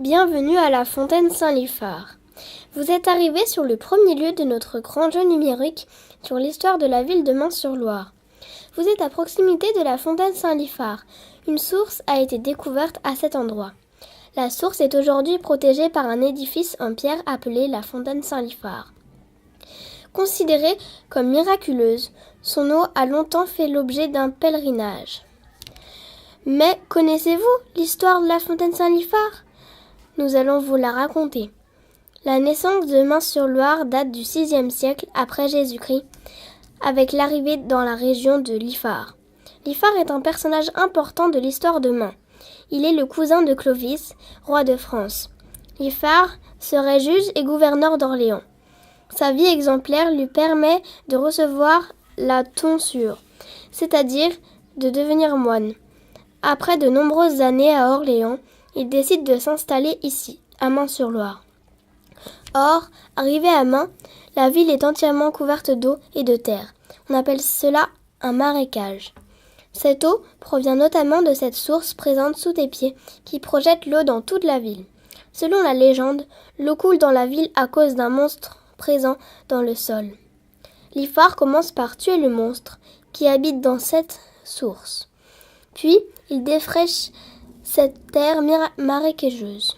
Bienvenue à la fontaine Saint-Liphard. Vous êtes arrivé sur le premier lieu de notre grand jeu numérique sur l'histoire de la ville de Mans-sur-Loire. Vous êtes à proximité de la fontaine Saint-Liphard. Une source a été découverte à cet endroit. La source est aujourd'hui protégée par un édifice en pierre appelé la fontaine Saint-Liphard. Considérée comme miraculeuse, son eau a longtemps fait l'objet d'un pèlerinage. Mais connaissez-vous l'histoire de la fontaine Saint-Liphard ? Nous allons vous la raconter. La naissance de Mans-sur-Loire date du VIe siècle après Jésus-Christ, avec l'arrivée dans la région de Liphard. Liphard est un personnage important de l'histoire de Mans. Il est le cousin de Clovis, roi de France. Liphard serait juge et gouverneur d'Orléans. Sa vie exemplaire lui permet de recevoir la tonsure, c'est-à-dire de devenir moine. Après de nombreuses années à Orléans, il décide de s'installer ici, à Mans-sur-Loire. Or, arrivé à Mans, la ville est entièrement couverte d'eau et de terre. On appelle cela un marécage. Cette eau provient notamment de cette source présente sous tes pieds, qui projette l'eau dans toute la ville. Selon la légende, l'eau coule dans la ville à cause d'un monstre présent dans le sol. Liphard commence par tuer le monstre qui habite dans cette source. Puis, il défraîche cette terre marécageuse,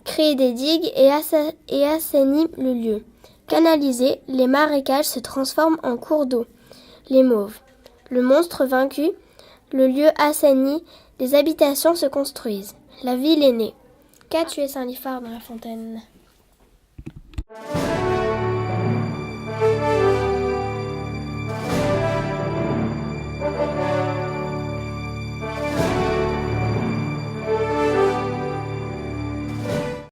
crée des digues et assainit le lieu. Canalisés, les marécages se transforment en cours d'eau, les mauves. Le monstre vaincu, le lieu assaini, les habitations se construisent. La ville est née. Qu'a tué Saint-Liphard dans la fontaine ?